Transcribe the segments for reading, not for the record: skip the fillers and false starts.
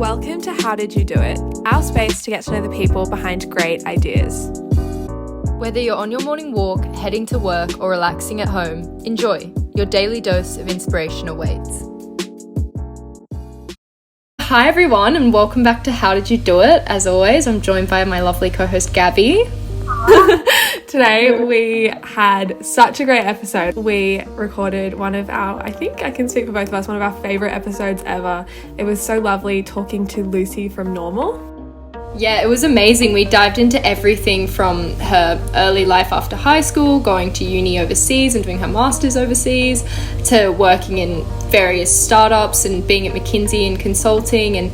Welcome to How Did You Do It? Our space to get to know the people behind great ideas. Whether you're on your morning walk, heading to work, or relaxing at home, enjoy. Your daily dose of inspiration awaits. Hi everyone, and welcome back to How Did You Do It? As always, I'm joined by my lovely co-host Gabby. Today we had such a great episode. We recorded one of our, I think I can speak for both of us, one of our favourite episodes ever. It was so lovely talking to Lucy from Normal. Yeah, it was amazing. We dived into everything from her early life after high school, going to uni overseas and doing her master's overseas, to working in various startups and being at McKinsey and consulting, and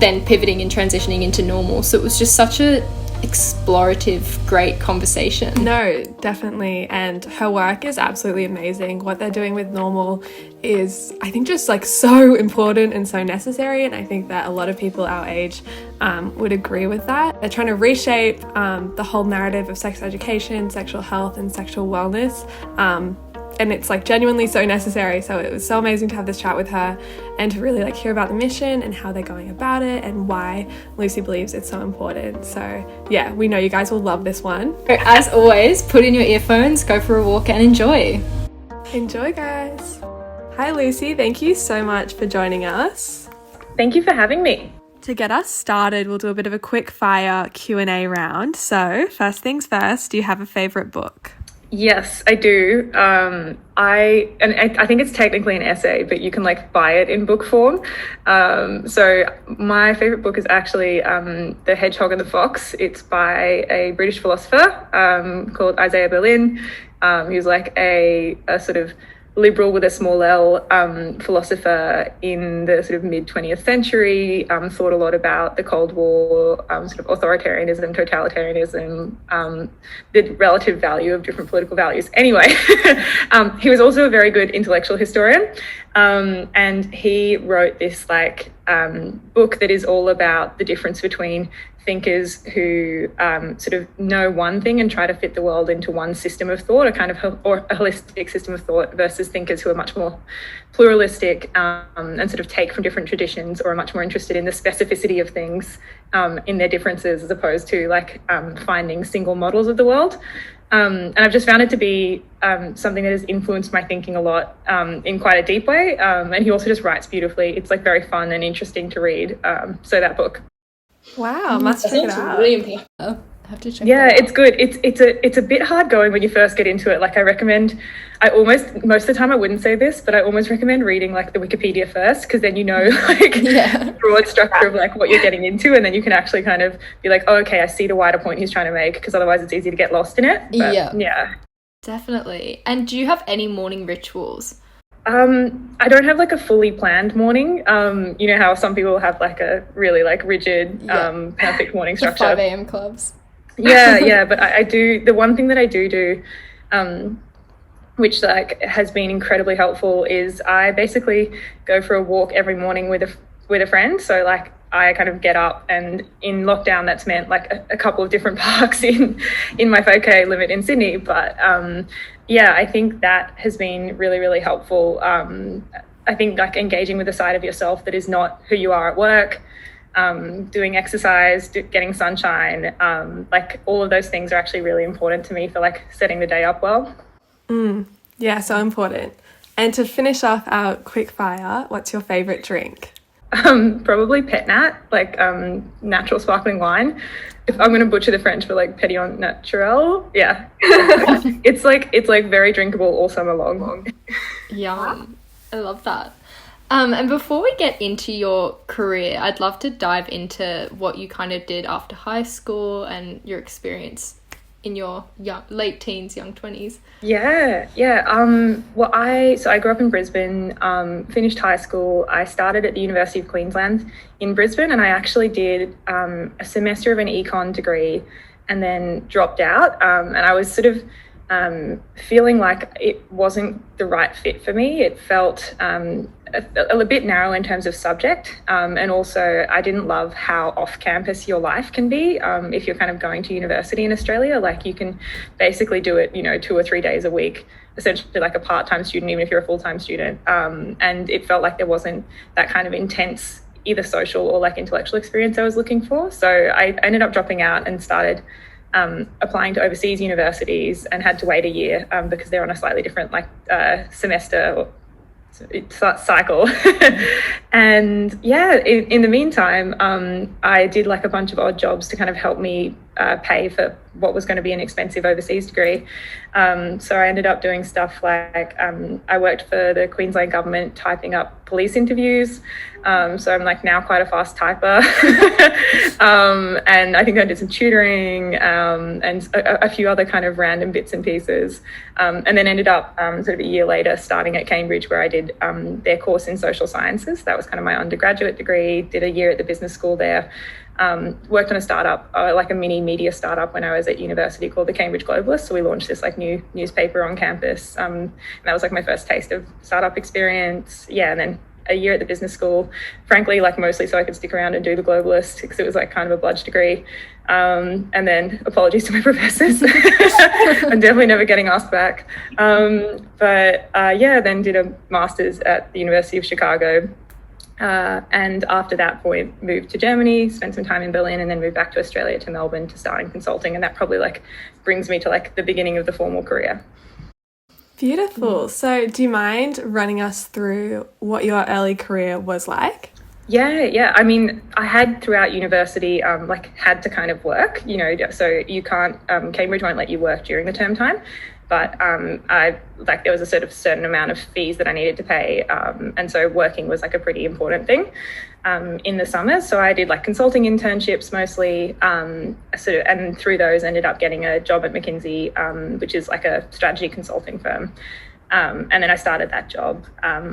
then pivoting and transitioning into Normal. So it was just such a explorative, great conversation. No, definitely. And her work is absolutely amazing. What they're doing with Normal is, I think, just like so important and so necessary. And I think that a lot of people our age would agree with that. They're trying to reshape the whole narrative of sex education, sexual health, and sexual wellness. And it's like genuinely so necessary. So it was so amazing to have this chat with her and to really like hear about the mission and how they're going about it and why Lucy believes it's so important. So yeah, we know you guys will love this one. As always, put in your earphones, go for a walk and enjoy. Enjoy, guys. Hi Lucy, thank you so much for joining us. Thank you for having me. To get us started, we'll do a bit of a quick fire Q&A round. So first things first, do you have a favourite book? Yes, I do. I think it's technically an essay, but you can like buy it in book form. So my favorite book is actually The Hedgehog and the Fox. It's by a British philosopher called Isaiah Berlin. He was like a sort of liberal with a small L philosopher in the sort of mid-20th century, thought a lot about the Cold War, sort of authoritarianism, totalitarianism, the relative value of different political values. Anyway, he was also a very good intellectual historian, and he wrote this like book that is all about the difference between thinkers who sort of know one thing and try to fit the world into one system of thought, or a holistic system of thought, versus thinkers who are much more pluralistic and sort of take from different traditions, or are much more interested in the specificity of things in their differences, as opposed to like finding single models of the world. And I've just found it to be something that has influenced my thinking a lot in quite a deep way. And he also just writes beautifully. It's like very fun and interesting to read. So that book. Wow, must check it out. Really important. I have to check. Yeah, it's good. It's a bit hard going when you first get into it. Like most of the time I wouldn't say this, but I almost recommend reading like the Wikipedia first, because then you know like the broad structure of like what you're getting into, and then you can actually kind of be like, oh, okay, I see the wider point he's trying to make, because otherwise it's easy to get lost in it. But, yeah. Definitely. And do you have any morning rituals? I don't have like a fully planned morning. You know how some people have like a really like rigid, perfect morning structure. 5 a.m. clubs. Yeah, but I do, the one thing that I do, which like has been incredibly helpful, is I basically go for a walk every morning with a friend. So like I kind of get up, and in lockdown that's meant like a couple of different parks in my 5K limit in Sydney. But yeah, I think that has been really, really helpful. I think like engaging with a side of yourself that is not who you are at work, doing exercise, getting sunshine, like all of those things are actually really important to me for like setting the day up well. Yeah, so important. And to finish off our quick fire, what's your favourite drink? Probably Pet Nat, like natural sparkling wine. If I'm going to butcher the French, but like Petit Naturel, yeah. it's like very drinkable all summer long. Yum. I love that. And before we get into your career, I'd love to dive into what you kind of did after high school and your experience in your late teens, young 20s. Yeah. Well, I grew up in Brisbane, finished high school. I started at the University of Queensland in Brisbane, and I actually did a semester of an econ degree and then dropped out. And I was sort of feeling like it wasn't the right fit for me. It felt a bit narrow in terms of subject, and also I didn't love how off-campus your life can be if you're kind of going to university in Australia. Like you can basically do it 2 or 3 days a week, essentially like a part-time student, even if you're a full-time student, and it felt like there wasn't that kind of intense either social or like intellectual experience I was looking for. So I ended up dropping out and started applying to overseas universities, and had to wait a year because they're on a slightly different like semester cycle. And yeah, in the meantime, I did like a bunch of odd jobs to kind of help me pay for what was going to be an expensive overseas degree. So I ended up doing stuff like I worked for the Queensland government typing up police interviews. So I'm like now quite a fast typer. And I think I did some tutoring and a few other kind of random bits and pieces. And then ended up sort of a year later starting at Cambridge, where I did their course in social sciences. That was kind of my undergraduate degree. Did a year at the business school there. Worked on a startup, like a mini media startup when I was at university, called the Cambridge Globalist. So we launched this like new newspaper on campus. And that was like my first taste of startup experience. Yeah, and then a year at the business school, frankly, like mostly so I could stick around and do the Globalist, because it was like kind of a bludge degree. And then apologies to my professors. I'm definitely never getting asked back. But then did a master's at the University of Chicago. And after that point, moved to Germany, spent some time in Berlin, and then moved back to Australia, to Melbourne, to start in consulting. And that probably like brings me to like the beginning of the formal career. Beautiful. So do you mind running us through what your early career was like? Yeah. I mean, I had throughout university, had to kind of work, so you can't, Cambridge won't let you work during the term time. But there was a sort of certain amount of fees that I needed to pay. And so working was like a pretty important thing in the summers. So I did like consulting internships mostly, and through those ended up getting a job at McKinsey, which is like a strategy consulting firm. And then I started that job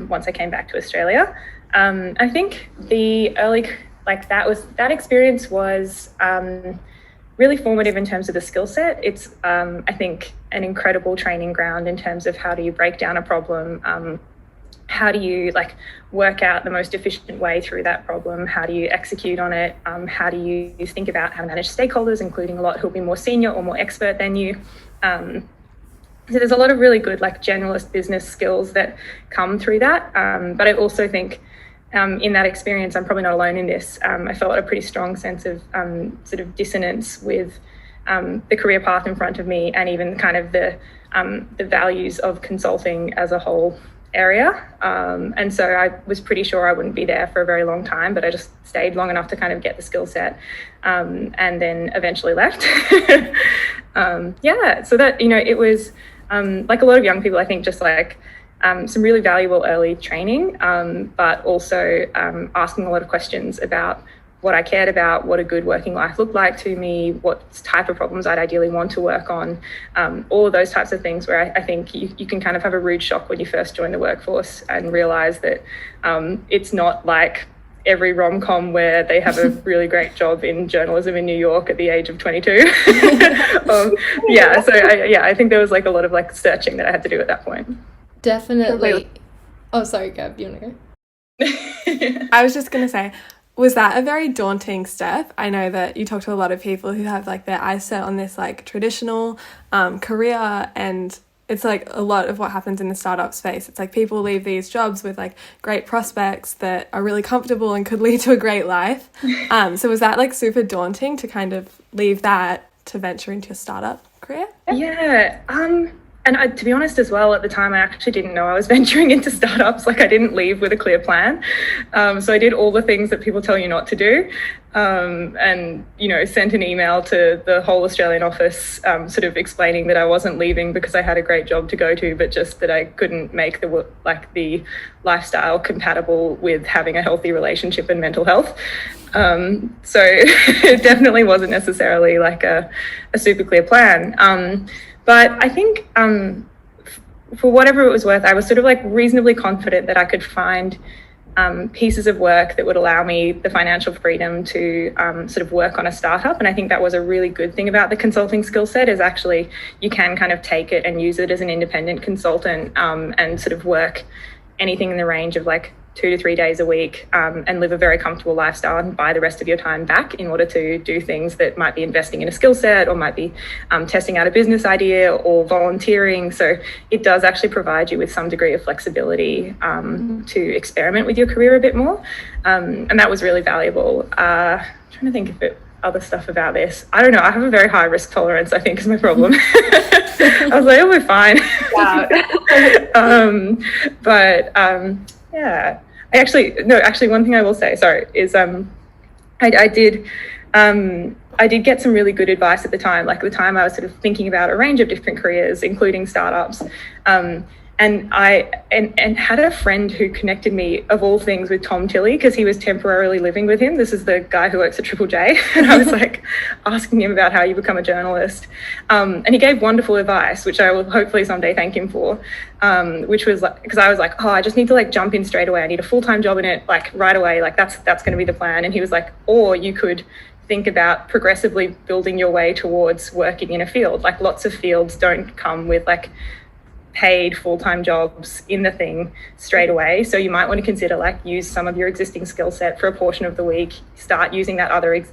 once I came back to Australia. I think the early, that experience was really formative in terms of the skill set. It's, I think, an incredible training ground in terms of how do you break down a problem, how do you work out the most efficient way through that problem, how do you execute on it, how do you think about how to manage stakeholders, including a lot who'll be more senior or more expert than you. So there's a lot of really good generalist business skills that come through that. But I also think in that experience, I'm probably not alone in this. I felt a pretty strong sense of sort of dissonance with the career path in front of me, and even kind of the values of consulting as a whole area. And so I was pretty sure I wouldn't be there for a very long time, but I just stayed long enough to kind of get the skill set, and then eventually left. So that, it was like a lot of young people, I think, just some really valuable early training, but also asking a lot of questions about what I cared about, what a good working life looked like to me, what type of problems I'd ideally want to work on, all of those types of things, where I think you can kind of have a rude shock when you first join the workforce and realize that it's not like every rom-com where they have a really great job in journalism in New York at the age of 22. I think there was a lot of searching that I had to do at that point. Definitely. Oh, sorry, Gab, you want to go? I was just going to say, was that a very daunting step? I know that you talk to a lot of people who have their eyes set on this traditional career, and it's a lot of what happens in the startup space. It's people leave these jobs with great prospects that are really comfortable and could lead to a great life. So was that super daunting to kind of leave that to venture into a startup career? Yeah. And to be honest as well, at the time, I actually didn't know I was venturing into startups. I didn't leave with a clear plan. So I did all the things that people tell you not to do. And, sent an email to the whole Australian office, sort of explaining that I wasn't leaving because I had a great job to go to, but just that I couldn't make the lifestyle compatible with having a healthy relationship and mental health. So it definitely wasn't necessarily a super clear plan. But I think for whatever it was worth, I was sort of reasonably confident that I could find pieces of work that would allow me the financial freedom to sort of work on a startup. And I think that was a really good thing about the consulting skill set, is actually you can kind of take it and use it as an independent consultant, and sort of work anything in the range of 2 to 3 days a week, and live a very comfortable lifestyle and buy the rest of your time back in order to do things that might be investing in a skill set or might be testing out a business idea or volunteering. So it does actually provide you with some degree of flexibility to experiment with your career a bit more. And that was really valuable. I'm trying to think of other stuff about this. I don't know. I have a very high risk tolerance, I think, is my problem. I was like, oh, we're fine. Wow. Yeah. Actually, one thing I will say, sorry, is I did get some really good advice at the time. Like, at the time I was sort of thinking about a range of different careers, including startups. And I had a friend who connected me, of all things, with Tom Tilley, because he was temporarily living with him. This is the guy who works at Triple J. And I was like asking him about how you become a journalist. And he gave wonderful advice, which I will hopefully someday thank him for, which was like, because I was like, oh, I just need to like jump in straight away. I need a full-time job in it, like right away. Like that's going to be the plan. And he was like, or you could think about progressively building your way towards working in a field. Like, lots of fields don't come with like paid full-time jobs in the thing straight away, so you might want to consider like use some of your existing skill set for a portion of the week, start using that other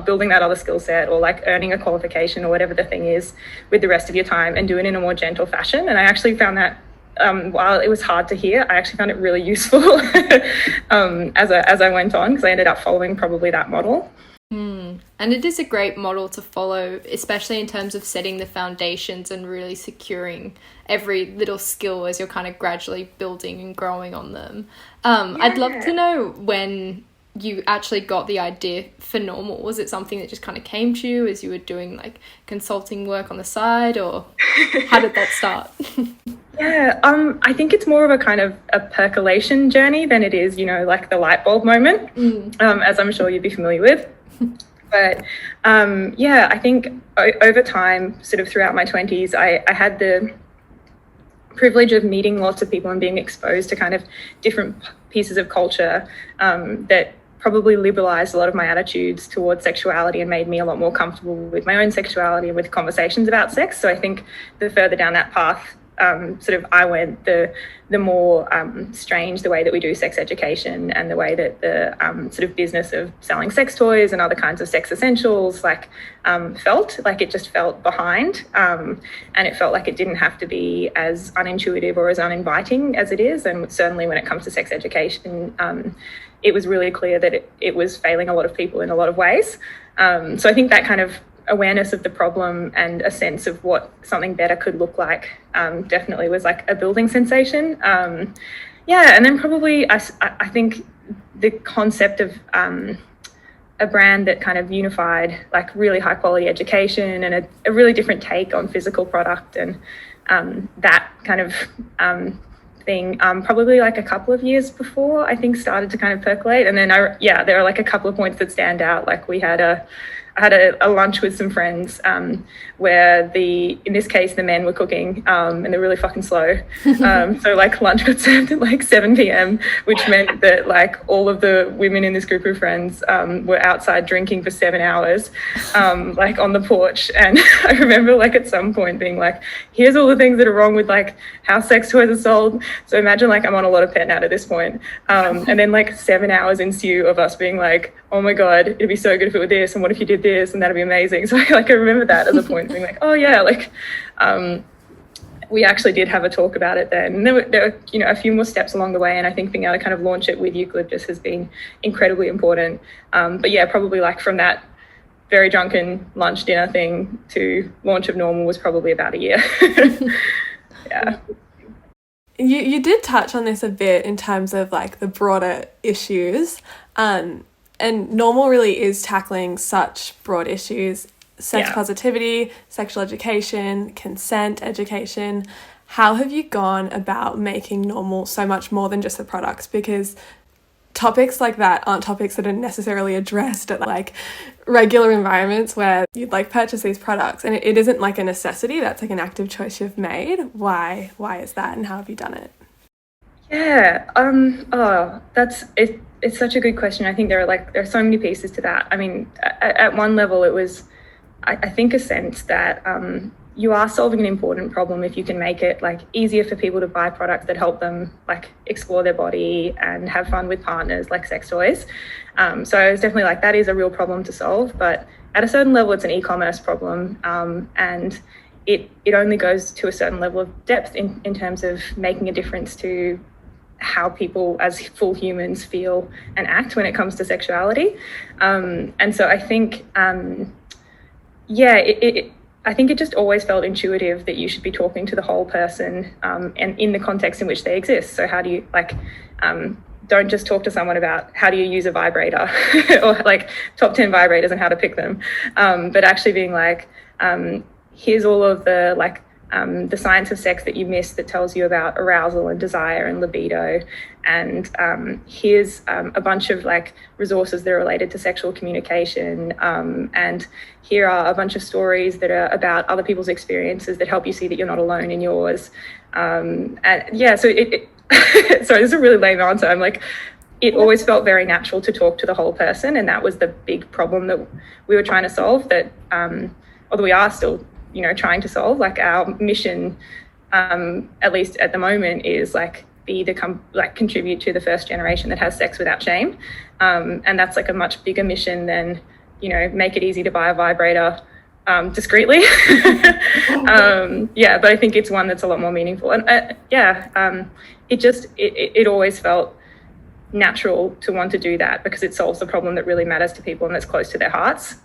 building that other skill set, or like earning a qualification or whatever the thing is with the rest of your time, and do it in a more gentle fashion. And I actually found that while it was hard to hear, I actually found it really useful as I went on, because I ended up following probably that model. And it is a great model to follow, especially in terms of setting the foundations and really securing every little skill as you're kind of gradually building and growing on them. I'd love to know when you actually got the idea for Normal. Was it something that just kind of came to you as you were doing like consulting work on the side, or how did that start? Yeah, I think it's more of a kind of a percolation journey than it is, like the light bulb moment, as I'm sure you'd be familiar with. But I think over time, sort of throughout my 20s, I had the privilege of meeting lots of people and being exposed to kind of different pieces of culture that probably liberalized a lot of my attitudes towards sexuality and made me a lot more comfortable with my own sexuality and with conversations about sex. So I think the further down that path I went, the more strange the way that we do sex education, and the way that the sort of business of selling sex toys and other kinds of sex essentials felt like it just felt behind, and it felt like it didn't have to be as unintuitive or as uninviting as it is. And certainly when it comes to sex education, it was really clear that it was failing a lot of people in a lot of ways. So I think that kind of awareness of the problem and a sense of what something better could look like definitely was like a building sensation. And then probably I think the concept of a brand that kind of unified like really high quality education and a really different take on physical product and that kind of thing probably like a couple of years before I think started to kind of percolate. And then there are like a couple of points that stand out. Like I had a lunch with some friends where in this case, the men were cooking and they're really fucking slow. So like lunch got served at like 7 p.m, which meant that like all of the women in this group of friends were outside drinking for 7 hours, like on the porch. And I remember like at some point being like, here's all the things that are wrong with like how sex toys are sold. So imagine like I'm on a lot of pet nat at this point. And then like 7 hours ensue of us being like, oh my God, it'd be so good if it were this, and what if you did this, and that'd be amazing. So I remember that as a point being like, oh yeah, like we actually did have a talk about it then. And there were a few more steps along the way, and I think being able to kind of launch it with Eucalyptus has been incredibly important. But yeah, probably like from that very drunken lunch dinner thing to launch of Normal was probably about a year. Yeah. You did touch on this a bit in terms of like the broader issues, and Normal really is tackling such broad issues: sex positivity, sexual education, consent education. How have you gone about making Normal so much more than just the products? Because topics like that aren't topics that are necessarily addressed at like regular environments where you'd like purchase these products, and it isn't like a necessity. That's like an active choice you've made. Why is that, and how have you done it? Yeah, that's it. It's such a good question. I think there are so many pieces to that. I mean, at one level it was, I think, a sense that you are solving an important problem if you can make it like easier for people to buy products that help them like explore their body and have fun with partners, like sex toys. So it's definitely like that is a real problem to solve, but at a certain level it's an e-commerce problem, and it only goes to a certain level of depth in terms of making a difference to how people as full humans feel and act when it comes to sexuality. And so I think I think it just always felt intuitive that you should be talking to the whole person, and in the context in which they exist. So how do you don't just talk to someone about how do you use a vibrator or like top 10 vibrators and how to pick them, but actually being like, here's all of the the science of sex that you missed that tells you about arousal and desire and libido, and here's a bunch of like resources that are related to sexual communication, and here are a bunch of stories that are about other people's experiences that help you see that you're not alone in yours. And yeah, so sorry, this is a really lame answer. I'm like, it always felt very natural to talk to the whole person, and that was the big problem that we were trying to solve, that although we are still trying to solve. Like our mission, at least at the moment, is like contribute to the first generation that has sex without shame, and that's like a much bigger mission than make it easy to buy a vibrator discreetly. But I think it's one that's a lot more meaningful, and it always felt natural to want to do that because it solves the problem that really matters to people and that's close to their hearts.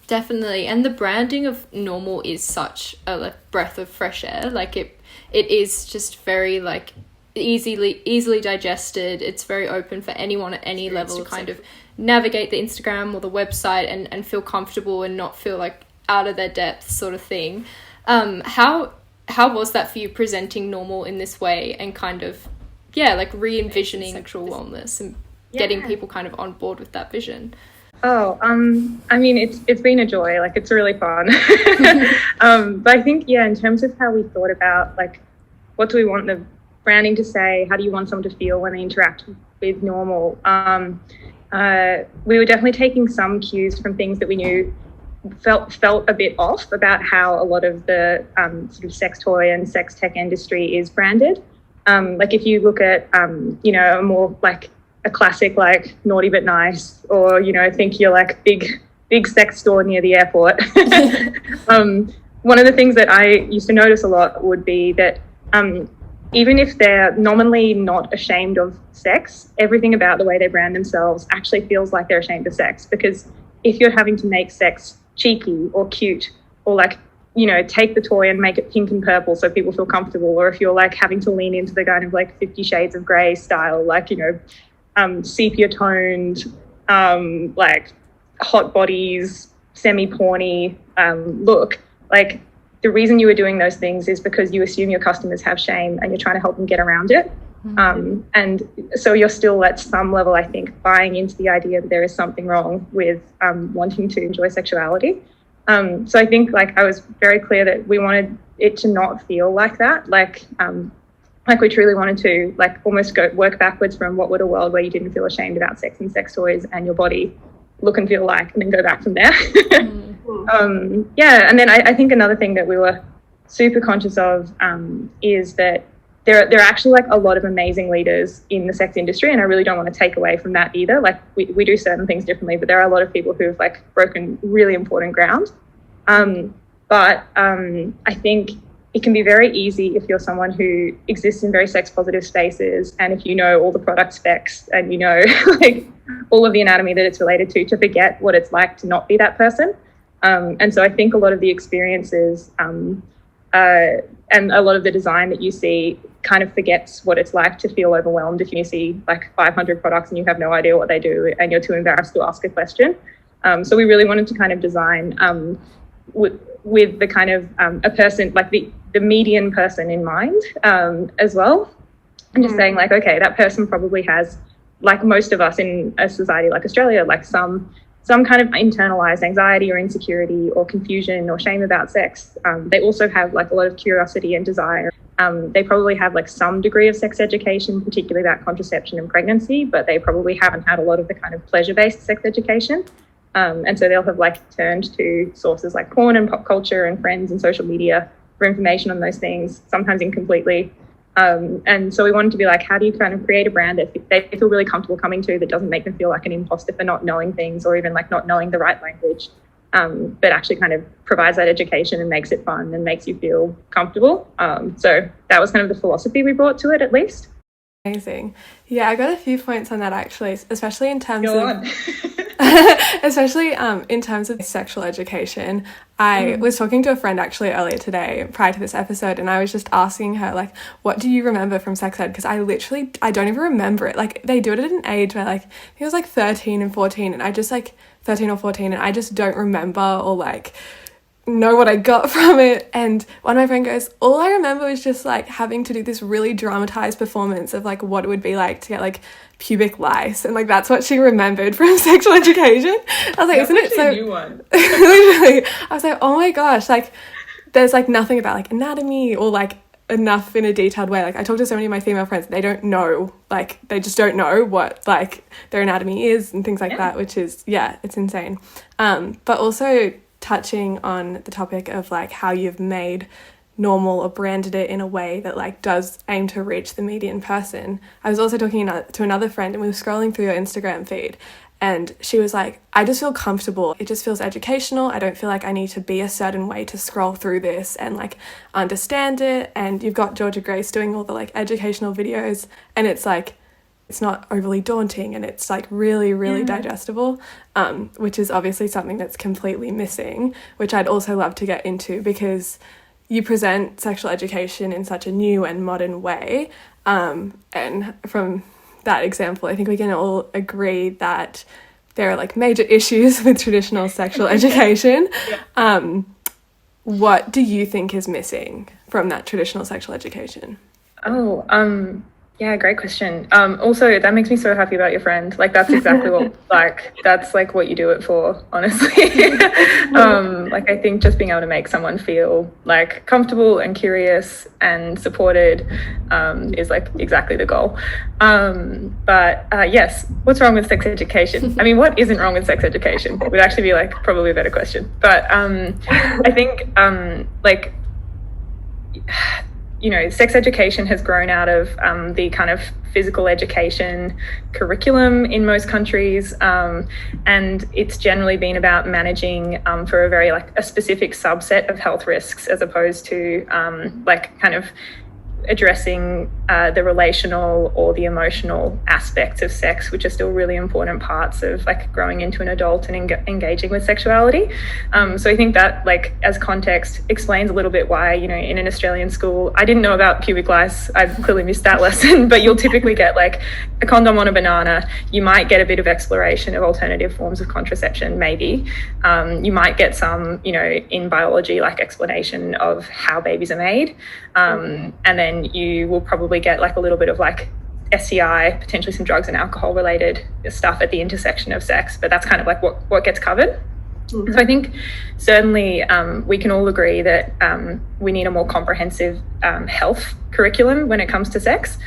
Definitely. And the branding of Normal is such a breath of fresh air. Like it is just very like easily digested. It's very open for anyone at any level to kind of navigate the Instagram or the website and feel comfortable and not feel like out of their depth sort of thing. How was that for you, presenting Normal in this way and kind of re-envisioning sexual wellness and getting people kind of on board with that vision? I mean, it's been a joy. Like, it's really fun. But I think, in terms of how we thought about, like, what do we want the branding to say? How do you want someone to feel when they interact with Normal? We were definitely taking some cues from things that we knew felt a bit off about how a lot of the sort of sex toy and sex tech industry is branded. Like, if you look at, a more, like, a classic like Naughty But Nice, or think you're like big sex store near the airport. One of the things that I used to notice a lot would be that even if they're nominally not ashamed of sex, everything about the way they brand themselves actually feels like they're ashamed of sex, because if you're having to make sex cheeky or cute, or like take the toy and make it pink and purple so people feel comfortable, or if you're like having to lean into the kind of like 50 Shades of Grey style, like sepia toned, like hot bodies, semi-porny look. Like, the reason you were doing those things is because you assume your customers have shame and you're trying to help them get around it. And so you're still at some level, I think, buying into the idea that there is something wrong with wanting to enjoy sexuality. So I think like I was very clear that we wanted it to not feel like that. Like we truly wanted to like almost work backwards from what would a world where you didn't feel ashamed about sex and sex toys and your body look and feel like, and then go back from there. And then I think another thing that we were super conscious of is that there are actually like a lot of amazing leaders in the sex industry, and I really don't want to take away from that either. Like we do certain things differently, but there are a lot of people who have like broken really important ground. But I think it can be very easy if you're someone who exists in very sex positive spaces, and if you know all the product specs and you know like all of the anatomy that it's related to forget what it's like to not be that person. And so I think a lot of the experiences and a lot of the design that you see kind of forgets what it's like to feel overwhelmed if you see like 500 products and you have no idea what they do and you're too embarrassed to ask a question. So we really wanted to kind of design with the kind of a person, like the median person in mind as well. And just saying like, okay, that person probably has, like most of us in a society like Australia, like some kind of internalized anxiety or insecurity or confusion or shame about sex. They also have like a lot of curiosity and desire. They probably have like some degree of sex education, particularly about contraception and pregnancy, but they probably haven't had a lot of the kind of pleasure-based sex education. And so they'll have like turned to sources like porn and pop culture and friends and social media for information on those things, sometimes incompletely. And so we wanted to be like, how do you kind of create a brand that they feel really comfortable coming to, that doesn't make them feel like an imposter for not knowing things or even like not knowing the right language, but actually kind of provides that education and makes it fun and makes you feel comfortable. So that was kind of the philosophy we brought to it, at least. Amazing. Yeah, I got a few points on that actually, especially in terms of sexual education. I was talking to a friend actually earlier today prior to this episode, and I was just asking her, like, what do you remember from sex ed? Because I don't even remember it. Like, they do it at an age where, like, I think it was like 13 and 14, and I just like 13 or 14, and I just don't remember or like know what I got from it. And one of my friends goes, all I remember was just like having to do this really dramatized performance of like what it would be like to get like pubic lice, and like that's what she remembered from sexual education. I was like, isn't it so new one? Literally, I was like, oh my gosh, like there's like nothing about like anatomy or like enough in a detailed way. Like I talk to so many of my female friends, they don't know, like they just don't know what like their anatomy is and things like that, which is, yeah, it's insane. But also touching on the topic of like how you've made normal or branded it in a way that like does aim to reach the median person. I was also talking to another friend, and we were scrolling through your Instagram feed, and she was like, I just feel comfortable. It just feels educational. I don't feel like I need to be a certain way to scroll through this and like understand it. And you've got Georgia Grace doing all the like educational videos, and it's like, it's not overly daunting, and it's like really, really digestible, which is obviously something that's completely missing, which I'd also love to get into, because you present sexual education in such a new and modern way. And from that example, I think we can all agree that there are like major issues with traditional sexual education. What do you think is missing from that traditional sexual education? Yeah, great question. Also, that makes me so happy about your friend. Like, that's exactly what, like, that's like what you do it for, honestly. Like, I think just being able to make someone feel like comfortable and curious and supported is like exactly the goal. But yes, what's wrong with sex education? I mean, what isn't wrong with sex education would actually be like probably a better question. But I think like, you know, sex education has grown out of the kind of physical education curriculum in most countries, and it's generally been about managing for a very like a specific subset of health risks, as opposed to like kind of addressing the relational or the emotional aspects of sex, which are still really important parts of like growing into an adult and engaging with sexuality. So I think that, like, as context, explains a little bit why, you know, in an Australian school, I didn't know about pubic lice. I've clearly missed that lesson, but you'll typically get like a condom on a banana. You might get a bit of exploration of alternative forms of contraception, maybe. You might get some, you know, in biology, like explanation of how babies are made. And then you will probably get like a little bit of like STI, potentially some drugs and alcohol related stuff at the intersection of sex, but that's kind of like what gets covered. So I think certainly we can all agree that we need a more comprehensive health curriculum when it comes to sex.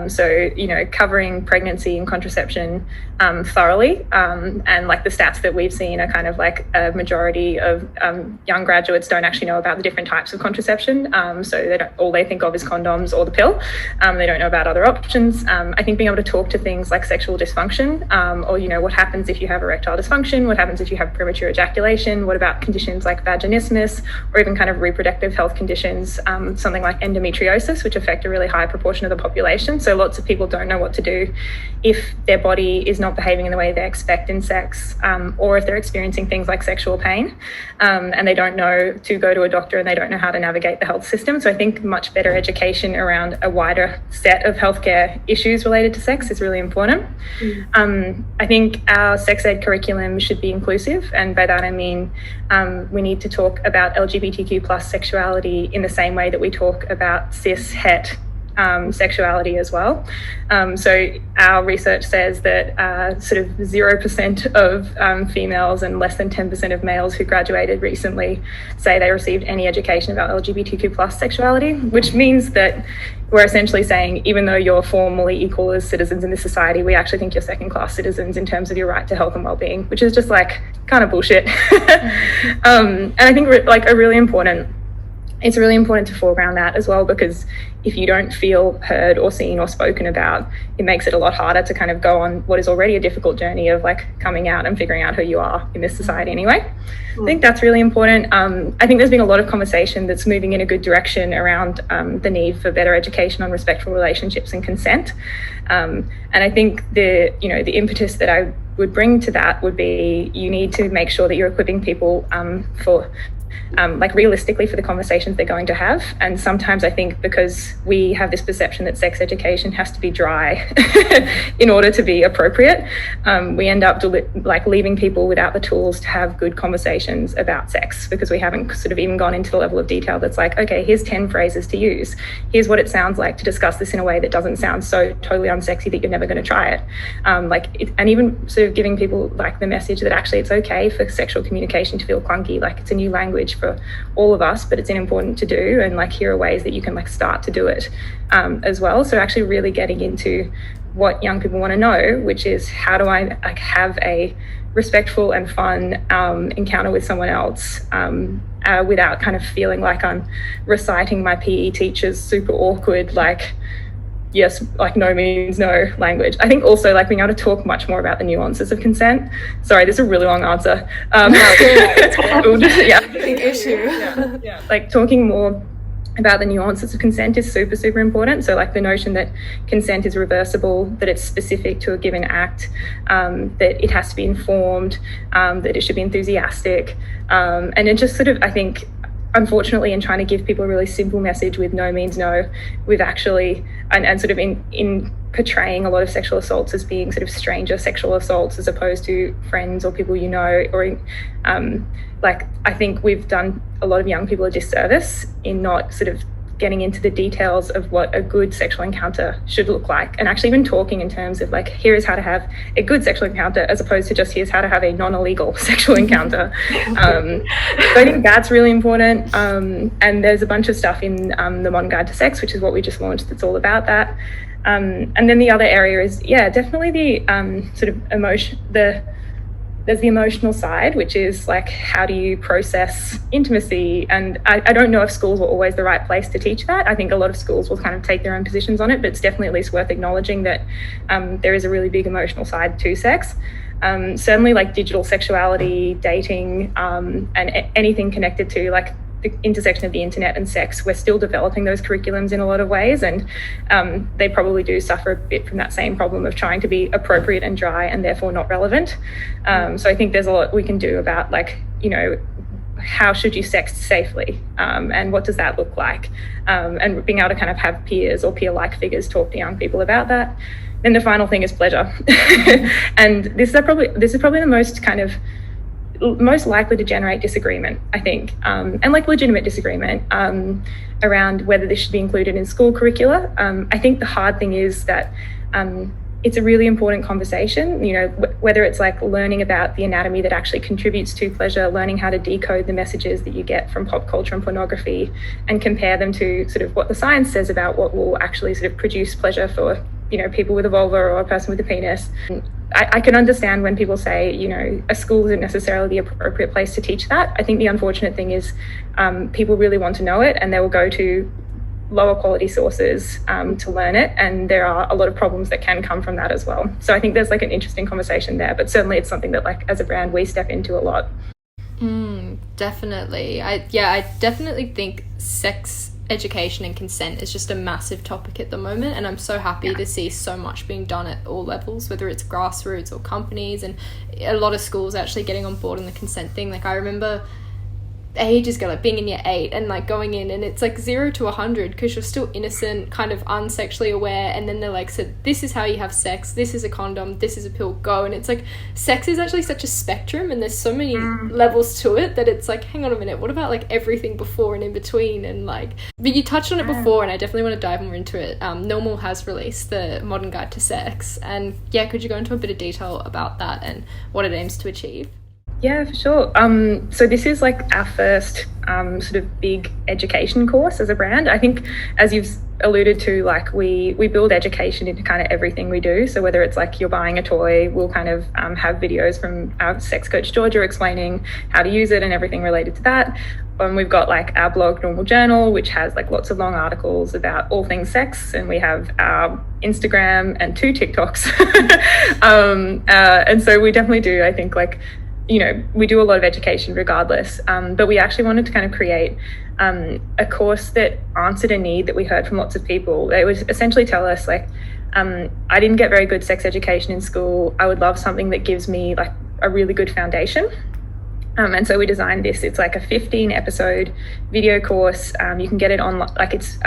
So, you know, covering pregnancy and contraception thoroughly, and like the stats that we've seen are kind of like a majority of young graduates don't actually know about the different types of contraception. So all they think of is condoms or the pill. They don't know about other options. I think being able to talk to things like sexual dysfunction, or, you know, what happens if you have erectile dysfunction, what happens if you have premature ejaculation, what about conditions like vaginismus, or even kind of reproductive health conditions, something like endometriosis, which affect a really high proportion of the population. So lots of people don't know what to do if their body is not behaving in the way they expect in sex, or if they're experiencing things like sexual pain, and they don't know to go to a doctor and they don't know how to navigate the health system. So I think much better education around a wider set of healthcare issues related to sex is really important. I think our sex ed curriculum should be inclusive, and by that I mean we need to talk about LGBTQ plus sexuality in the same way that we talk about cis het sexuality as well. So our research says that sort of 0% of females and less than 10% of males who graduated recently say they received any education about LGBTQ plus sexuality, which means that we're essentially saying, even though you're formally equal as citizens in this society, we actually think you're second-class citizens in terms of your right to health and well-being, which is just like kind of bullshit. And I think like it's really important to foreground that as well, because if you don't feel heard or seen or spoken about, it makes it a lot harder to kind of go on what is already a difficult journey of like coming out and figuring out who you are in this society anyway. I think that's really important. I think there's been a lot of conversation that's moving in a good direction around the need for better education on respectful relationships and consent. And I think the impetus that I would bring to that would be, you need to make sure that you're equipping people for like realistically for the conversations they're going to have. And sometimes I think because we have this perception that sex education has to be dry in order to be appropriate, we end up like leaving people without the tools to have good conversations about sex, because we haven't sort of even gone into the level of detail that's like, okay, here's 10 phrases to use, here's what it sounds like to discuss this in a way that doesn't sound so totally unsexy that you're never going to try it. And even sort of giving people like the message that actually it's okay for sexual communication to feel clunky, like it's a new language for all of us, but it's important to do, and like here are ways that you can like start to do it as well. So actually really getting into what young people want to know, which is, how do I like have a respectful and fun encounter with someone else without kind of feeling like I'm reciting my PE teacher's super awkward like yes, like no means no language. I think also like being able to talk much more about the nuances of consent. Sorry, this is a really long answer. Big issue. Yeah. Like talking more about the nuances of consent is super, super important. So like the notion that consent is reversible, that it's specific to a given act, that it has to be informed, that it should be enthusiastic. And it just sort of, I think, unfortunately, in trying to give people a really simple message with no means no, we've actually, and sort of in portraying a lot of sexual assaults as being sort of stranger sexual assaults as opposed to friends or people you know, or like I think we've done a lot of young people a disservice in not sort of getting into the details of what a good sexual encounter should look like, and actually even talking in terms of like, here is how to have a good sexual encounter as opposed to just here's how to have a non-illegal sexual encounter. So I think that's really important, and there's a bunch of stuff in the Modern Guide to Sex, which is what we just launched, that's all about that. And then the other area is definitely the sort of there's the emotional side, which is like, how do you process intimacy? And I don't know if schools are always the right place to teach that. I think a lot of schools will kind of take their own positions on it, but it's definitely at least worth acknowledging that there is a really big emotional side to sex. Certainly like digital sexuality, dating, and anything connected to like the intersection of the internet and sex, we're still developing those curriculums in a lot of ways, and they probably do suffer a bit from that same problem of trying to be appropriate and dry and therefore not relevant. So I think there's a lot we can do about like, you know, how should you sex safely, and what does that look like, and being able to kind of have peers or peer-like figures talk to young people about that. Then the final thing is pleasure. And this is probably the most kind of most likely to generate disagreement, I think, and like legitimate disagreement around whether this should be included in school curricula. I think the hard thing is that it's a really important conversation, you know, whether it's like learning about the anatomy that actually contributes to pleasure, learning how to decode the messages that you get from pop culture and pornography and compare them to sort of what the science says about what will actually sort of produce pleasure for, you know, people with a vulva or a person with a penis. I can understand when people say, you know, a school isn't necessarily the appropriate place to teach that. I think the unfortunate thing is people really want to know it, and they will go to lower quality sources to learn it, and there are a lot of problems that can come from that as well. So I think there's like an interesting conversation there, but certainly it's something that like as a brand we step into a lot. Definitely. I definitely think sex education and consent is just a massive topic at the moment, and I'm so happy to see so much being done at all levels, whether it's grassroots or companies, and a lot of schools actually getting on board on the consent thing. Like I remember ages ago, like being in year 8 and like going in, and it's like 0 to 100 because you're still innocent, kind of unsexually aware, and then they're like, so this is how you have sex, this is a condom, this is a pill, go. And it's like, sex is actually such a spectrum, and there's so many levels to it that it's like, hang on a minute, what about like everything before and in between? And like, but you touched on it before, and I definitely want to dive more into it. Normal has released the Modern Guide to Sex, and yeah, could you go into a bit of detail about that and what it aims to achieve? Yeah, for sure. So this is like our first sort of big education course as a brand. I think, as you've alluded to, like we build education into kind of everything we do. So whether it's like you're buying a toy, we'll kind of have videos from our sex coach Georgia explaining how to use it and everything related to that. We've got like our blog Normal Journal, which has like lots of long articles about all things sex, and we have our Instagram and 2 TikToks. And so we definitely do, I think, like, you know, we do a lot of education regardless, but we actually wanted to kind of create a course that answered a need that we heard from lots of people. They would essentially tell us, like, I didn't get very good sex education in school. I would love something that gives me like a really good foundation. And so we designed this. It's like a 15 episode video course. You can get it on, like, it's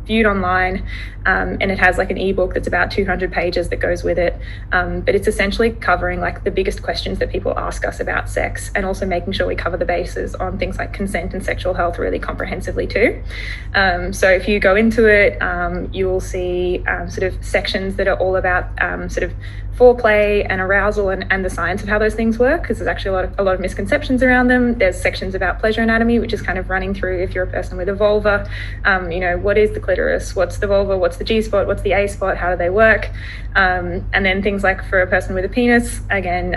viewed online, and it has like an ebook that's about 200 pages that goes with it, but it's essentially covering like the biggest questions that people ask us about sex, and also making sure we cover the bases on things like consent and sexual health really comprehensively too. So if you go into it, you will see sort of sections that are all about sort of foreplay and arousal and the science of how those things work, because there's actually a lot of misconceptions around them. There's sections about pleasure anatomy, which is kind of running through, if you're a person with a vulva, you know, what is the clitoris, what's the vulva, what's the G spot, what's the A spot, how do they work, and then things like for a person with a penis, again,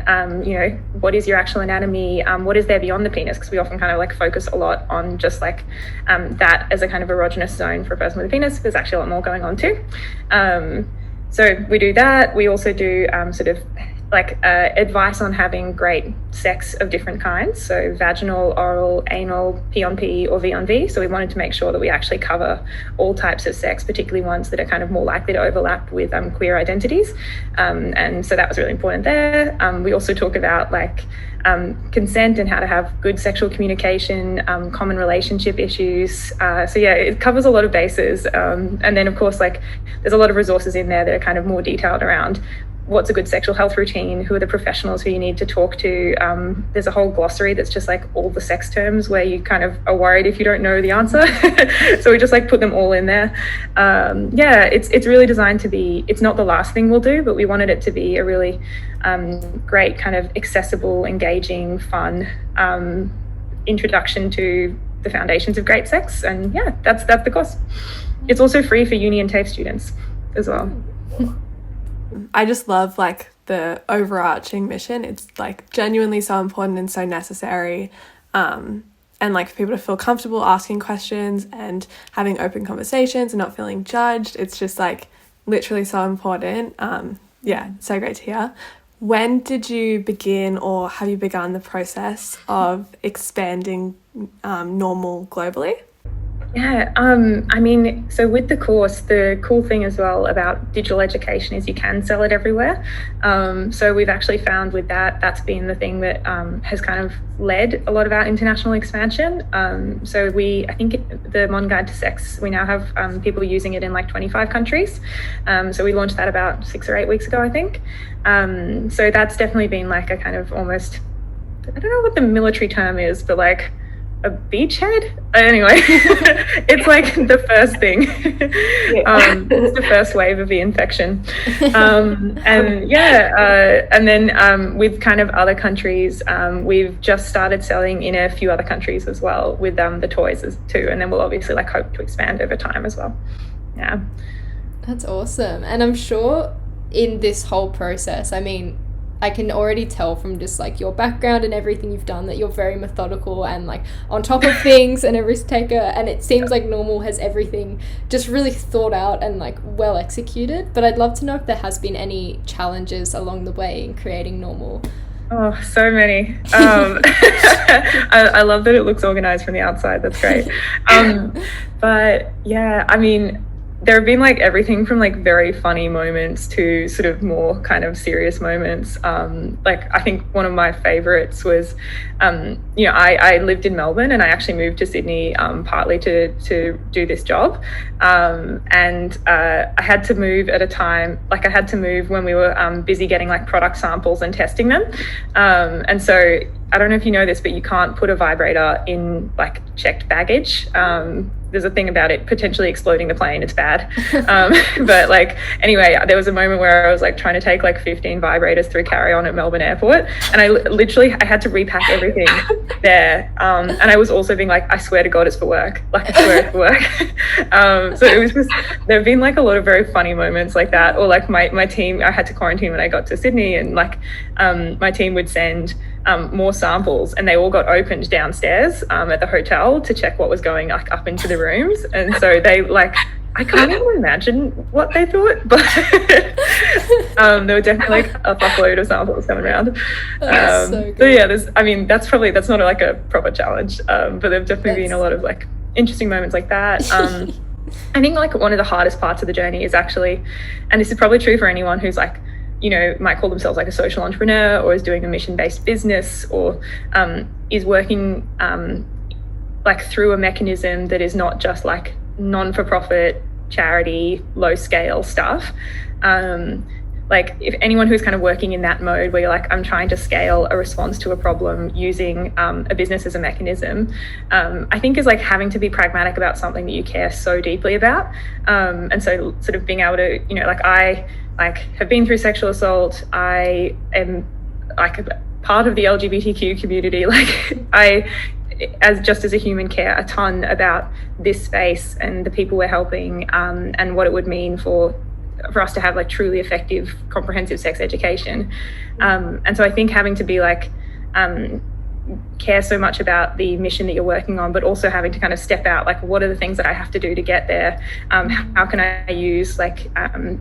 you know, what is your actual anatomy, what is there beyond the penis, because we often kind of like focus a lot on just like that as a kind of erogenous zone for a person with a penis. There's actually a lot more going on too. So we do that. We also do sort of like advice on having great sex of different kinds, so vaginal, oral, anal, P on P or V on V. So we wanted to make sure that we actually cover all types of sex, particularly ones that are kind of more likely to overlap with queer identities, and so that was really important there. We also talk about like consent and how to have good sexual communication, common relationship issues. So yeah, it covers a lot of bases, and then of course, like, there's a lot of resources in there that are kind of more detailed around what's a good sexual health routine, who are the professionals who you need to talk to. There's a whole glossary that's just like all the sex terms where you kind of are worried if you don't know the answer. So we just like put them all in there. Yeah, it's really designed to be, it's not the last thing we'll do, but we wanted it to be a really great kind of accessible, engaging, fun introduction to the foundations of great sex. And yeah, that's the course. It's also free for uni and TAFE students as well. I just love like the overarching mission. It's like genuinely so important and so necessary, and like for people to feel comfortable asking questions and having open conversations and not feeling judged. It's just like literally so important. Yeah, so great to hear. When did you begin, or have you begun the process of expanding Normal globally? Yeah, I mean, so with the course, the cool thing as well about digital education is you can sell it everywhere. So we've actually found with that's been the thing that has kind of led a lot of our international expansion. So I think the Modern Guide to Sex, we now have people using it in like 25 countries. So we launched that about 6 or 8 weeks ago, I think. So that's definitely been like a kind of almost, I don't know what the military term is, but like a beachhead? Anyway, it's like the first thing. It's the first wave of the infection. And yeah, and then with kind of other countries, we've just started selling in a few other countries as well with the toys too. And then we'll obviously like hope to expand over time as well. Yeah. That's awesome. And I'm sure in this whole process, I mean, I can already tell from just like your background and everything you've done that you're very methodical and like on top of things and a risk taker, and it seems like Normal has everything just really thought out and like well executed. But I'd love to know if there has been any challenges along the way in creating Normal. Oh, so many. I love that it looks organized from the outside. That's great. But yeah, I mean, there have been like everything from like very funny moments to sort of more kind of serious moments. Like I think one of my favorites was, you know, I lived in Melbourne and I actually moved to Sydney partly to do this job. And I had to move at a time, like I had to move when we were busy getting like product samples and testing them. And so I don't know if you know this, but you can't put a vibrator in like checked baggage. There's a thing about it potentially exploding the plane. It's bad. But like, anyway, there was a moment where I was like trying to take like 15 vibrators through carry-on at Melbourne Airport. And I had to repack everything there. And I was also being like, I swear to God, it's for work. Like, I swear it's for work. So it was just, there have been like a lot of very funny moments like that. Or like my team, I had to quarantine when I got to Sydney, and like my team would send more samples, and they all got opened downstairs at the hotel to check what was going like up into the rooms. And so they like, I can't even imagine what they thought, but there were definitely like a fuckload of samples coming around. So yeah, that's not like a proper challenge, but there've definitely been a lot of like interesting moments like that. I think like one of the hardest parts of the journey is actually, and this is probably true for anyone who's like, you know, might call themselves like a social entrepreneur, or is doing a mission-based business, or is working like through a mechanism that is not just like non-for-profit charity low scale stuff. Like if anyone who's kind of working in that mode where you're like, I'm trying to scale a response to a problem using a business as a mechanism, I think is like having to be pragmatic about something that you care so deeply about. And so sort of being able to, you know, like I like have been through sexual assault. I am like a part of the LGBTQ community. Like as a human, care a ton about this space and the people we're helping, and what it would mean for us to have like truly effective, comprehensive sex education. And so I think having to be like, care so much about the mission that you're working on, but also having to kind of step out, like what are the things that I have to do to get there? How can I use like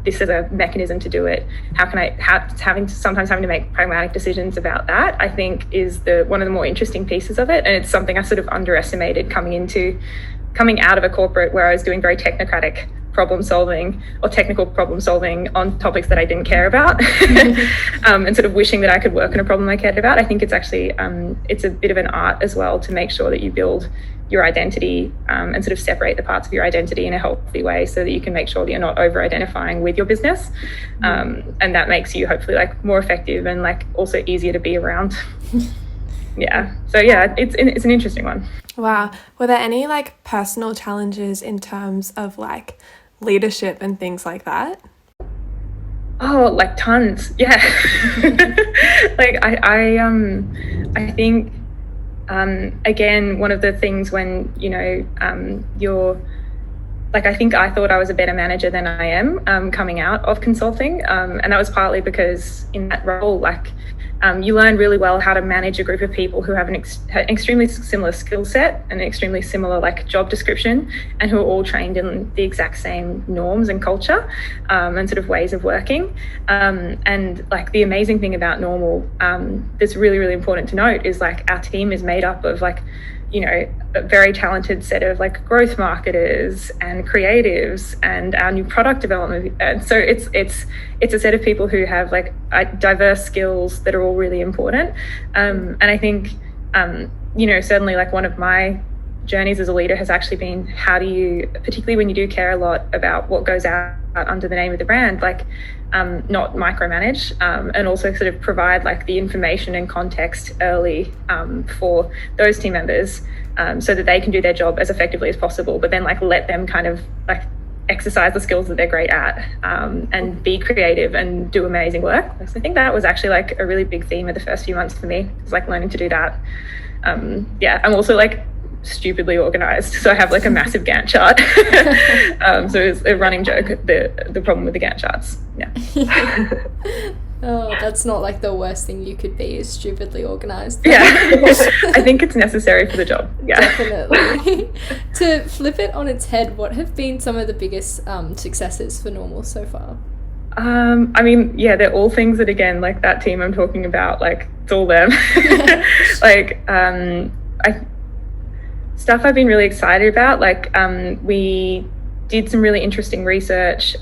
this as a mechanism to do it? Sometimes having to make pragmatic decisions about that, I think is one of the more interesting pieces of it. And it's something I sort of underestimated coming out of a corporate where I was doing very technocratic problem solving or technical problem solving on topics that I didn't care about, and sort of wishing that I could work on a problem I cared about. I think it's actually it's a bit of an art as well to make sure that you build your identity and sort of separate the parts of your identity in a healthy way, so that you can make sure that you're not over identifying with your business, and that makes you hopefully like more effective and like also easier to be around. Yeah, so yeah, it's an interesting one. Wow. Were there any like personal challenges in terms of like leadership and things like that? Oh, like tons. Yeah. Like I think again, one of the things when, you know, you're like, I think I thought I was a better manager than I am coming out of consulting, and that was partly because in that role, like you learn really well how to manage a group of people who have an extremely similar skill set and an extremely similar like job description, and who are all trained in the exact same norms and culture, and sort of ways of working. And like the amazing thing about Normal, that's really, really important to note, is like our team is made up of like, you know, a very talented set of like growth marketers and creatives and our new product development. And so it's a set of people who have like diverse skills that are all really important. And I think, you know, certainly like one of my journeys as a leader has actually been, how do you, particularly when you do care a lot about what goes out under the name of the brand, like not micromanage, and also sort of provide like the information and context early for those team members, so that they can do their job as effectively as possible, but then like let them kind of like exercise the skills that they're great at, and be creative and do amazing work. So I think that was actually like a really big theme of the first few months for me, was like learning to do that. Yeah, I'm also like stupidly organized, so I have like a massive Gantt chart. So it's a running joke, the problem with the Gantt charts. Yeah. Oh, that's not like the worst thing you could be, is stupidly organized. Yeah. I think it's necessary for the job. Yeah, definitely. To flip it on its head, what have been some of the biggest successes for Normal so far? I mean, yeah, they're all things that, again, like that team I'm talking about, like it's all them. Like stuff I've been really excited about, like we did some really interesting research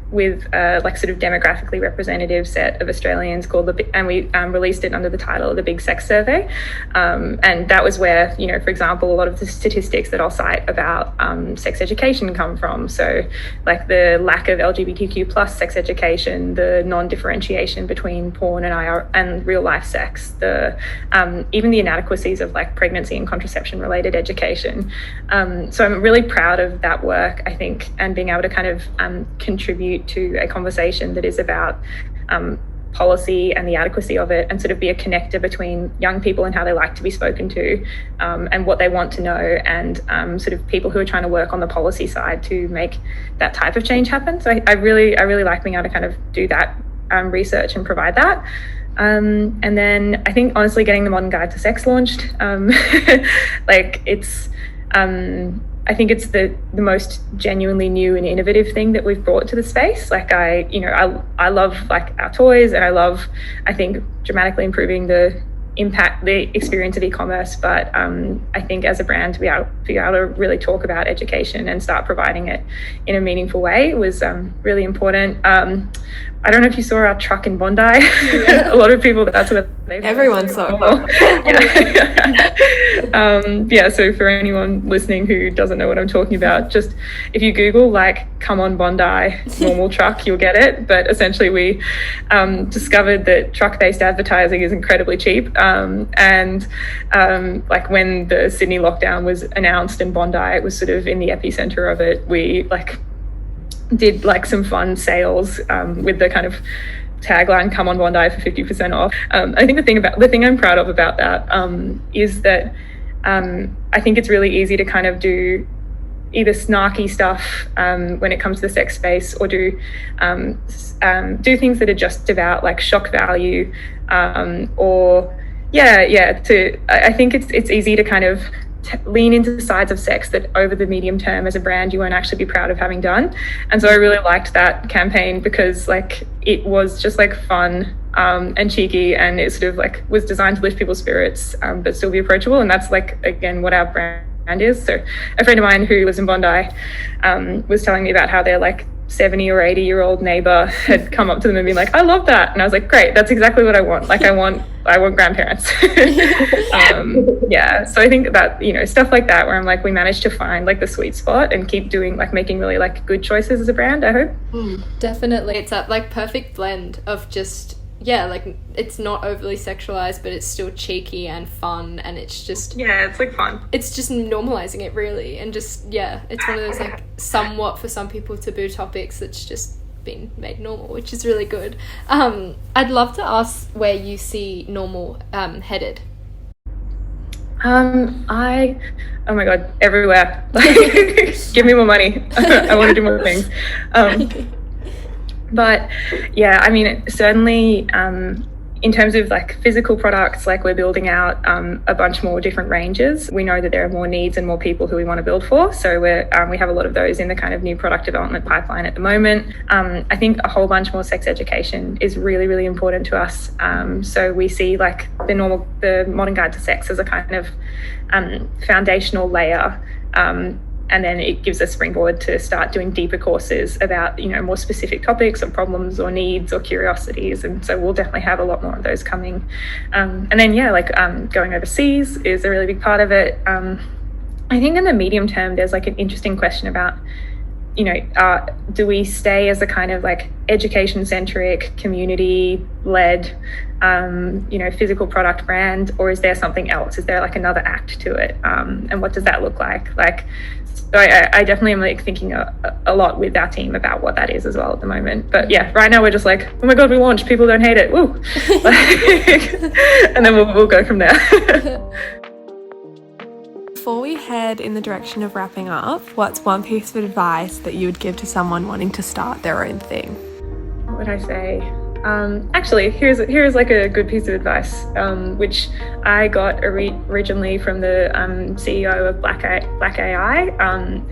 with like sort of demographically representative set of Australians and we released it under the title of the Big Sex Survey, and that was where, you know, for example, a lot of the statistics that I'll cite about sex education come from. So like the lack of LGBTQ plus sex education, the non-differentiation between porn and real life sex, the even the inadequacies of like pregnancy and contraception related education. So I'm really proud of that work, I think, and being able to kind of contribute to a conversation that is about policy and the adequacy of it, and sort of be a connector between young people and how they like to be spoken to, and what they want to know, and sort of people who are trying to work on the policy side to make that type of change happen. So I really like being able to kind of do that research and provide that. And then I think honestly getting the Modern Guide to Sex launched, like it's I think it's the most genuinely new and innovative thing that we've brought to the space. Like I love like our toys, and I think dramatically improving the experience of e-commerce, but I think as a brand to be able to really talk about education and start providing it in a meaningful way was really important. I don't know if you saw our truck in Bondi. Yeah. A lot of people, that's what everyone saw it. Yeah, so for anyone listening who doesn't know what I'm talking about, just if you Google like "come on Bondi" normal truck, you'll get it. But essentially we discovered that truck-based advertising is incredibly cheap, and like when the Sydney lockdown was announced and Bondi, it was sort of in the epicenter of it, we like did like some fun sales with the kind of tagline "come on Bondi" for 50% off. I think the thing I'm proud of about that is that I think it's really easy to kind of do either snarky stuff when it comes to the sex space, or do things that are just about like shock value, or I think it's easy to kind of lean into the sides of sex that over the medium term as a brand you won't actually be proud of having done. And so I really liked that campaign because like it was just like fun and cheeky, and it sort of like was designed to lift people's spirits but still be approachable. And that's like again what our brand is. So a friend of mine who lives in Bondi was telling me about how they're like 70 or 80-year-old neighbor had come up to them and been like, "I love that." And I was like, great, that's exactly what I want. Like I want grandparents. So I think that, you know, stuff like that where I'm like, we managed to find like the sweet spot and keep doing like making really like good choices as a brand, I hope. Definitely. It's that like perfect blend of just, yeah, like it's not overly sexualized, but it's still cheeky and fun, and it's just, yeah, it's like fun. It's just normalizing it really, and just, yeah, it's one of those like somewhat for some people taboo topics that's just been made normal, which is really good. I'd love to ask where you see Normal headed. Oh my god, everywhere. Give me more money. I want to do more things. But yeah, I mean, certainly in terms of like physical products, like we're building out a bunch more different ranges. We know that there are more needs and more people who we want to build for. So we have a lot of those in the kind of new product development pipeline at the moment. I think a whole bunch more sex education is really, really important to us. So we see like the Modern Guide to Sex as a kind of foundational layer. And then it gives us springboard to start doing deeper courses about, you know, more specific topics or problems or needs or curiosities. And so we'll definitely have a lot more of those coming. And then, yeah, like going overseas is a really big part of it. I think in the medium term, there's like an interesting question about, you know, do we stay as a kind of like education-centric, community-led, you know, physical product brand, or is there something else? Is there like another act to it? And what does that look like? Like, so I definitely am like thinking a lot with our team about what that is as well at the moment. But yeah, right now we're just like, oh my god, we launched, people don't hate it, woo! And then we'll go from there. Before we head in the direction of wrapping up, what's one piece of advice that you would give to someone wanting to start their own thing? What would I say? Actually, here's like a good piece of advice, which I got originally from the CEO of Black AI,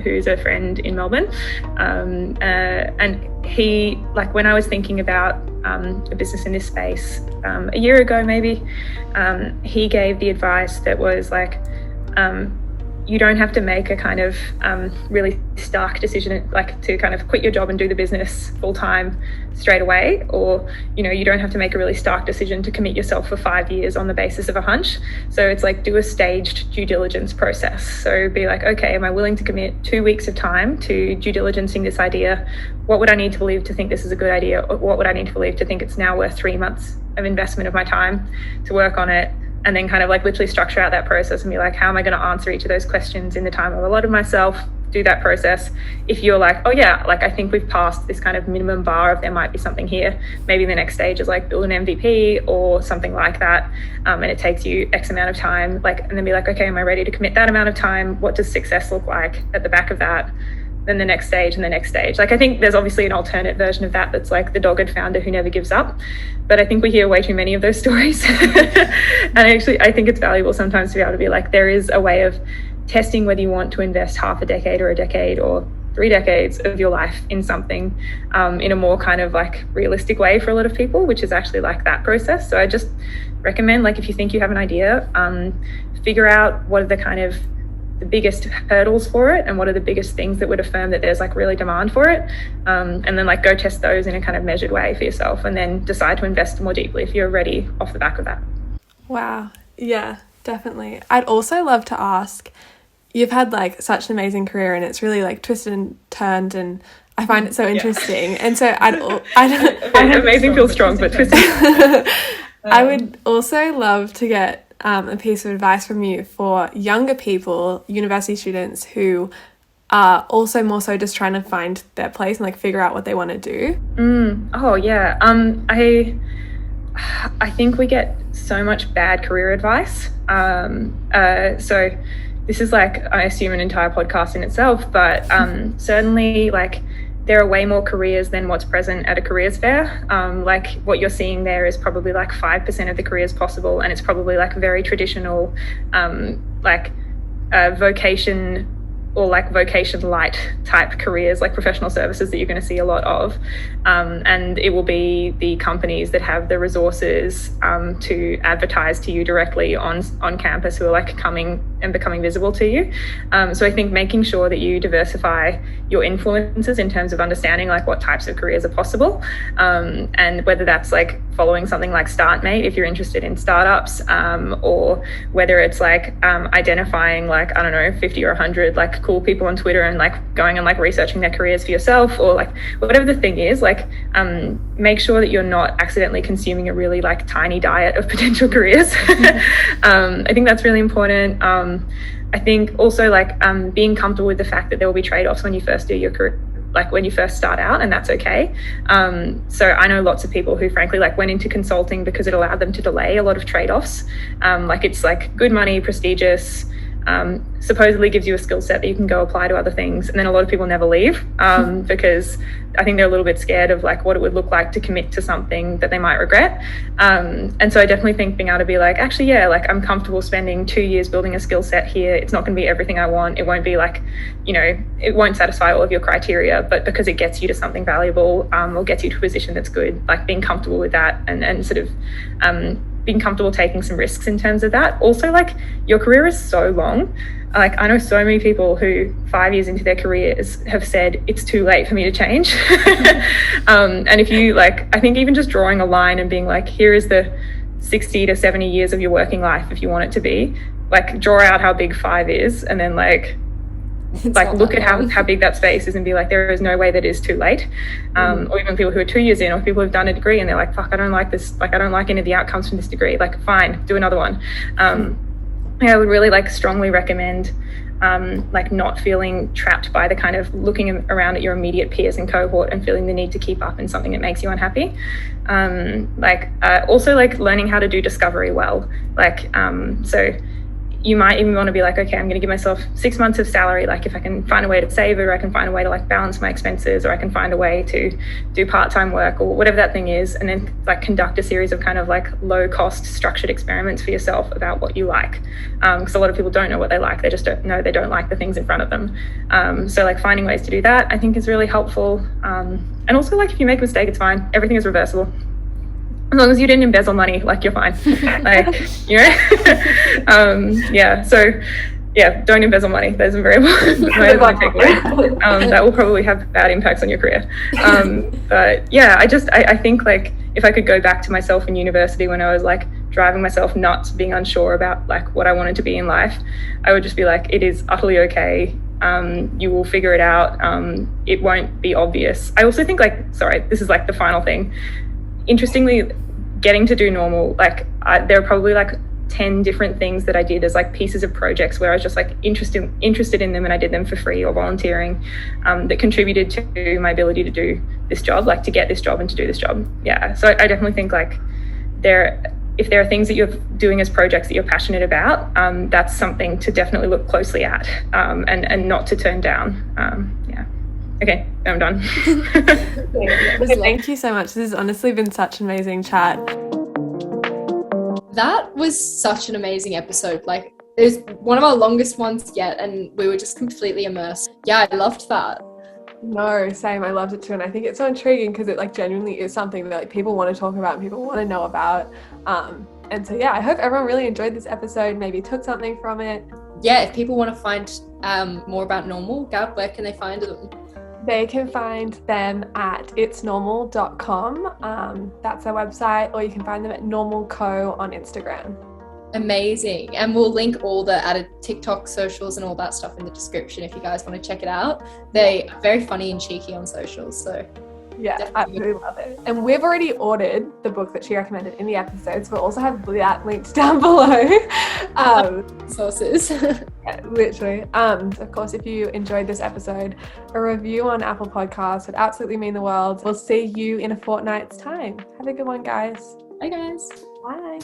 who's a friend in Melbourne, and he, like when I was thinking about a business in this space a year ago maybe, he gave the advice that was like, you don't have to make a kind of really stark decision, like to kind of quit your job and do the business full time straight away, or you don't have to make a really stark decision to commit yourself for 5 years on the basis of a hunch. So it's like, do a staged due diligence process. So be like, okay, am I willing to commit 2 weeks of time to due diligencing this idea? What would I need to believe to think this is a good idea? Or what would I need to believe to think it's now worth 3 months of investment of my time to work on it? And then kind of like literally structure out that process and be like, how am I going to answer each of those questions in the time I've allotted myself? Do that process. If you're like, oh yeah, like I think we've passed this kind of minimum bar of there might be something here, maybe the next stage is like build an MVP or something like that, and it takes you X amount of time, like, and then be like, okay, am I ready to commit that amount of time? What does success look like at the back of that? Then the next stage and the next stage. Like, I think there's obviously an alternate version of that that's like the dogged founder who never gives up, but I think we hear way too many of those stories. And I think it's valuable sometimes to be able to be like, there is a way of testing whether you want to invest half a decade or a decade or 3 decades of your life in something, in a more kind of like realistic way for a lot of people, which is actually like that process. So I just recommend, like, if you think you have an idea, figure out what are the kind of the biggest hurdles for it and what are the biggest things that would affirm that there's like really demand for it, and then like go test those in a kind of measured way for yourself, and then decide to invest more deeply if you're ready off the back of that. Wow. Yeah, definitely. I'd also love to ask, you've had like such an amazing career and it's really like twisted and turned, and I find it so interesting. And so amazing feels strong, but twisted. I would also love to get a piece of advice from you for younger people, university students who are also more so just trying to find their place and like figure out what they want to do. Oh yeah. I think we get so much bad career advice. So this is like, I assume, an entire podcast in itself, but certainly like there are way more careers than what's present at a careers fair. Like what you're seeing there is probably like 5% of the careers possible, and it's probably like very traditional, vocation or like vocation light type careers, like professional services that you're going to see a lot of. And it will be the companies that have the resources to advertise to you directly on campus who are like coming and becoming visible to you. So I think making sure that you diversify your influences in terms of understanding like what types of careers are possible, and whether that's like following something like StartMate if you're interested in startups, or whether it's like identifying like, I don't know, 50 or 100 like cool people on Twitter and like going and like researching their careers for yourself, or like whatever the thing is, like make sure that you're not accidentally consuming a really like tiny diet of potential careers. I think that's really important. I think also like being comfortable with the fact that there will be trade-offs when you first do your career, like when you first start out, and that's okay. So I know lots of people who frankly like went into consulting because it allowed them to delay a lot of trade-offs. Like it's like good money, prestigious, supposedly gives you a skill set that you can go apply to other things, and then a lot of people never leave because I think they're a little bit scared of like what it would look like to commit to something that they might regret. And so I definitely think being able to be like, actually, yeah, like I'm comfortable spending 2 years building a skill set here. It's not going to be everything I want. It won't be like, it won't satisfy all of your criteria, but because it gets you to something valuable, or gets you to a position that's good, like being comfortable with that and sort of being comfortable taking some risks in terms of that. Also, like your career is so long. Like I know so many people who 5 years into their careers have said it's too late for me to change. And if you like, I think even just drawing a line and being like, here is the 60 to 70 years of your working life if you want it to be, like draw out how big 5 is, and then like look at how big that space is and be like, there is no way that is too late. Or even people who are 2 years in, or people who've done a degree and they're like, fuck, I don't like this, like I don't like any of the outcomes from this degree, like fine, do another one. I would really like strongly recommend like not feeling trapped by the kind of looking around at your immediate peers and cohort and feeling the need to keep up in something that makes you unhappy. Also like learning how to do discovery well, like so you might even want to be like, okay, I'm going to give myself 6 months of salary. Like if I can find a way to save it, or I can find a way to like balance my expenses, or I can find a way to do part-time work or whatever that thing is. And then like conduct a series of kind of like low cost structured experiments for yourself about what you like. Because a lot of people don't know what they like. They just don't know they don't like the things in front of them. So like finding ways to do that, I think is really helpful. And also like if you make a mistake, it's fine. Everything is reversible. As long as you didn't embezzle money, like you're fine. Like, yeah. So yeah, don't embezzle money. That's a very important takeaway. That will probably have bad impacts on your career. But yeah, I think like if I could go back to myself in university when I was like driving myself nuts, being unsure about like what I wanted to be in life, I would just be like, it is utterly okay. You will figure it out. It won't be obvious. I also think like, sorry, this is like the final thing. Interestingly, getting to do normal, like there are probably like 10 different things that I did as like pieces of projects where I was just like interested in them, and I did them for free or volunteering, that contributed to my ability to do this job, like to get this job and to do this job. Yeah, so I definitely think like if there are things that you're doing as projects that you're passionate about, that's something to definitely look closely at, and not to turn down. Yeah. Okay, I'm done. Thank you so much. This has honestly been such an amazing chat. That was such an amazing episode. Like, it was one of our longest ones yet, and we were just completely immersed. Yeah, I loved that. No, same. I loved it too, and I think it's so intriguing because it like genuinely is something that like people want to talk about and people want to know about. And so yeah, I hope everyone really enjoyed this episode, maybe took something from it. Yeah, if people want to find more about Normal, Gab, where can they find them? They can find them at itsnormal.com. That's their website, or you can find them at normalco on Instagram. Amazing. And we'll link all the added TikTok socials and all that stuff in the description if you guys want to check it out. They are very funny and cheeky on socials, so yeah, I really love it. And we've already ordered the book that she recommended in the episodes. We'll also have that linked down below. Sources. Yeah, literally. Of course, if you enjoyed this episode, a review on Apple Podcasts would absolutely mean the world. We'll see you in a fortnight's time. Have a good one, guys. Bye, guys. Bye.